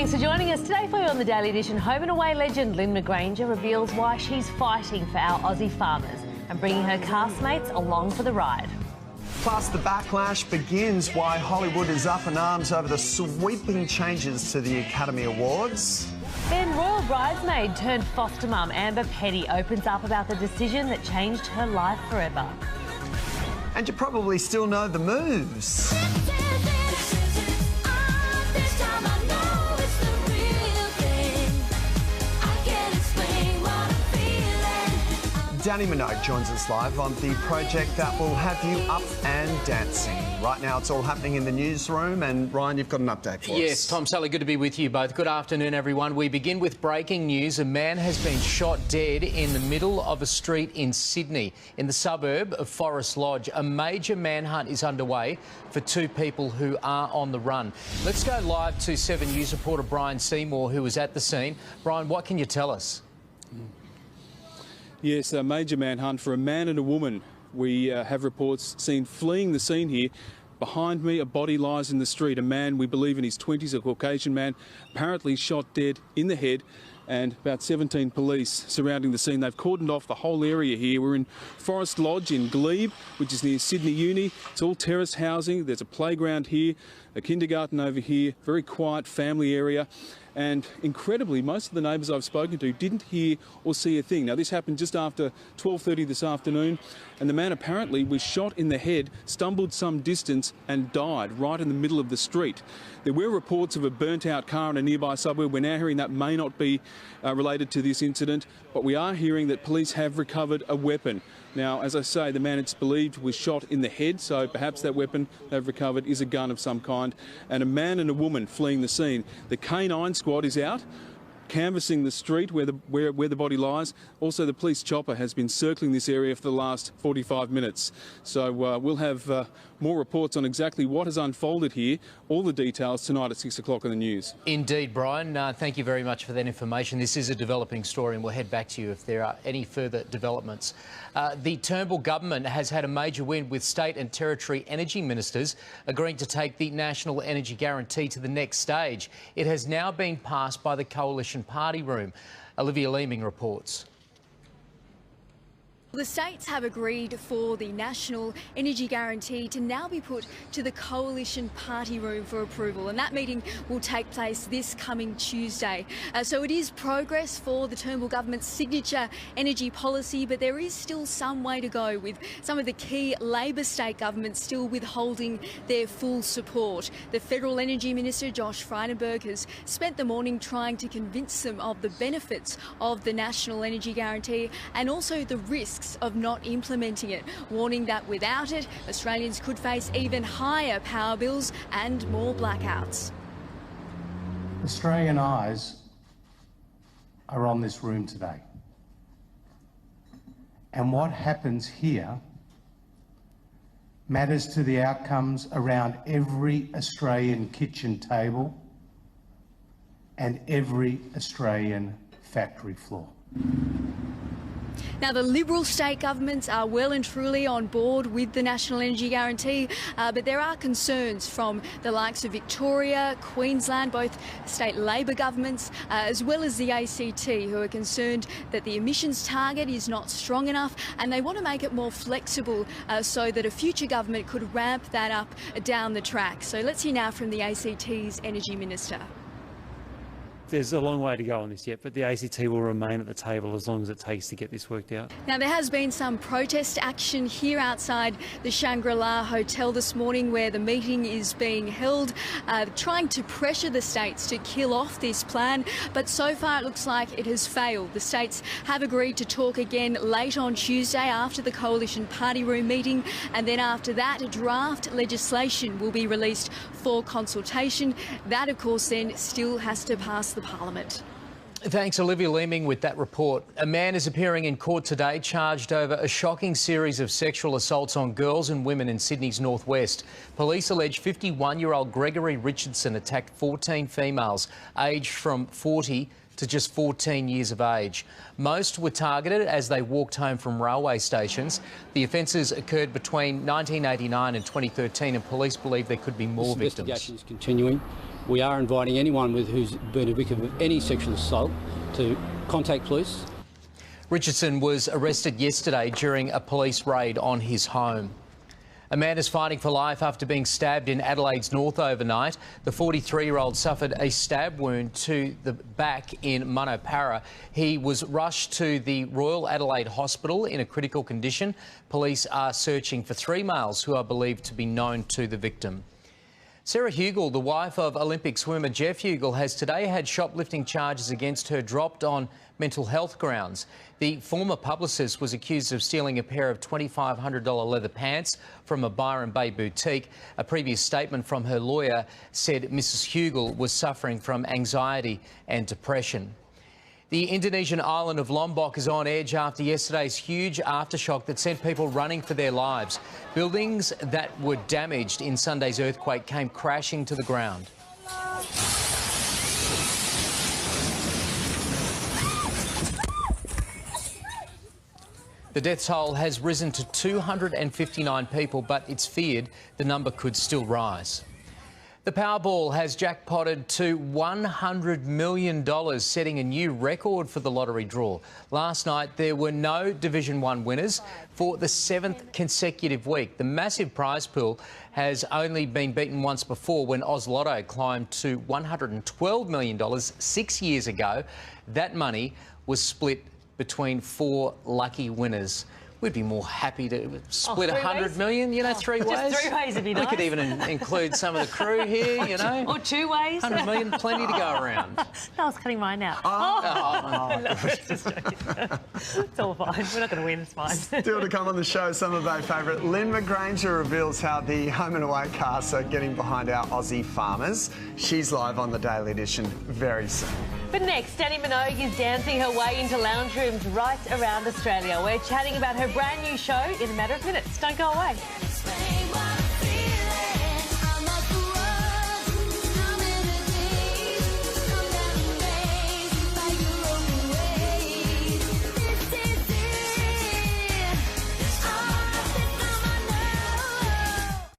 Thanks for joining us today for you on the Daily Edition. Home and away legend Lynn McGranger reveals why she's fighting for our Aussie farmers and bringing her castmates along for the ride. Plus, the backlash begins why Hollywood is up in arms over the sweeping changes to the Academy Awards. Then royal bridesmaid turned foster mum Amber Petty opens up about the decision that changed her life forever. And you probably still know the moves. Dannii Minogue joins us live on the project that will have you up and dancing. Right now it's all happening in the newsroom, and Ryan, you've got an update for us. Yes, Tom, Sally, good to be with you both. Good afternoon, everyone. We begin with breaking news. A man has been shot dead in the middle of a street in Sydney, in the suburb of Forest Lodge. A major manhunt is underway for two people who are on the run. Let's go live to 7 News reporter Brian Seymour, who was at the scene. Brian, what can you tell us? Yes, a major manhunt for a man and a woman. We have reports seen fleeing the scene here. Behind me, a body lies in the street. A man, we believe in his 20s, a Caucasian man, apparently shot dead in the head, and about 17 police surrounding the scene. They've cordoned off the whole area here. We're in Forest Lodge in Glebe, which is near Sydney Uni. It's all terrace housing. There's a playground here, a kindergarten over here, very quiet family area. And incredibly, most of the neighbours I've spoken to didn't hear or see a thing. Now, this happened just after 12:30 this afternoon, and the man apparently was shot in the head, stumbled some distance and died right in the middle of the street. There were reports of a burnt-out car in a nearby suburb. We're now hearing that may not be related to this incident, but we are hearing that police have recovered a weapon. Now, as I say, the man, it's believed, was shot in the head, so perhaps that weapon they've recovered is a gun of some kind, and a man and a woman fleeing the scene. The K9 squad is out, canvassing the street where the body lies. Also, the police chopper has been circling this area for the last 45 minutes. So we'll have more reports on exactly what has unfolded here, all the details tonight at 6 o'clock on the news. Indeed, Brian. Thank you very much for that information. This is a developing story, and we'll head back to you if there are any further developments. The Turnbull government has had a major win, with state and territory energy ministers agreeing to take the National Energy Guarantee to the next stage. It has now been passed by the Coalition Party Room. Olivia Leeming reports. The states have agreed for the National Energy Guarantee to now be put to the Coalition Party Room for approval, and that meeting will take place this coming Tuesday. So it is progress for the Turnbull government's signature energy policy, but there is still some way to go, with some of the key Labor state governments still withholding their full support. The Federal Energy Minister, Josh Frydenberg, has spent the morning trying to convince them of the benefits of the National Energy Guarantee and also the risks of not implementing it, warning that without it, Australians could face even higher power bills and more blackouts. Australian eyes are on this room today. And what happens here matters to the outcomes around every Australian kitchen table and every Australian factory floor. Now, the Liberal state governments are well and truly on board with the National Energy Guarantee, but there are concerns from the likes of Victoria, Queensland, both state Labor governments, as well as the ACT, who are concerned that the emissions target is not strong enough, and they want to make it more flexible so that a future government could ramp that up down the track. So let's hear now from the ACT's Energy Minister. There's a long way to go on this yet, but the ACT will remain at the table as long as it takes to get this worked out. Now, there has been some protest action here outside the Shangri-La Hotel this morning, where the meeting is being held, trying to pressure the states to kill off this plan, but so far it looks like it has failed. The states have agreed to talk again late on Tuesday after the Coalition Party Room meeting, and then after that, draft legislation will be released for consultation. That, of course, then still has to pass the Parliament. Thanks, Olivia Leeming, with that report. A man is appearing in court today charged over a shocking series of sexual assaults on girls and women in Sydney's northwest. Police allege 51-year-old Gregory Richardson attacked 14 females aged from 40 to just 14 years of age. Most were targeted as they walked home from railway stations. The offences occurred between 1989 and 2013, and police believe there could be more victims. Investigation is continuing. We are inviting anyone who's been a victim of any sexual assault to contact police. Richardson was arrested yesterday during a police raid on his home. A man is fighting for life after being stabbed in Adelaide's north overnight. The 43-year-old suffered a stab wound to the back in Munopara. He was rushed to the Royal Adelaide Hospital in a critical condition. Police are searching for 3 males who are believed to be known to the victim. Sarah Hugel, the wife of Olympic swimmer Geoff Hugel, has today had shoplifting charges against her dropped on mental health grounds. The former publicist was accused of stealing a pair of $2,500 leather pants from a Byron Bay boutique. A previous statement from her lawyer said Mrs Hugel was suffering from anxiety and depression. The Indonesian island of Lombok is on edge after yesterday's huge aftershock that sent people running for their lives. Buildings that were damaged in Sunday's earthquake came crashing to the ground. The death toll has risen to 259 people, but it's feared the number could still rise. The Powerball has jackpotted to $100 million, setting a new record for the lottery draw. Last night, there were no Division 1 winners for the 7th consecutive week. The massive prize pool has only been beaten once before, when Oz Lotto climbed to $112 million 6 years ago. That money was split between 4 lucky winners. We'd be more happy to split 100 million, you know, 3 ways. Just 3 ways would be nice. We could even include some of the crew here, you know. Or 2 ways. 100 million, plenty to go around. I was cutting mine out. No, just joking. It's all fine. We're not going to win, it's fine. Still to come on the show, some of our favourite. Lynn McGranger reveals how the home and away casts are getting behind our Aussie farmers. She's live on the Daily Edition very soon. But next, Dannii Minogue is dancing her way into lounge rooms right around Australia. We're chatting about her brand new show in a matter of minutes. Don't go away.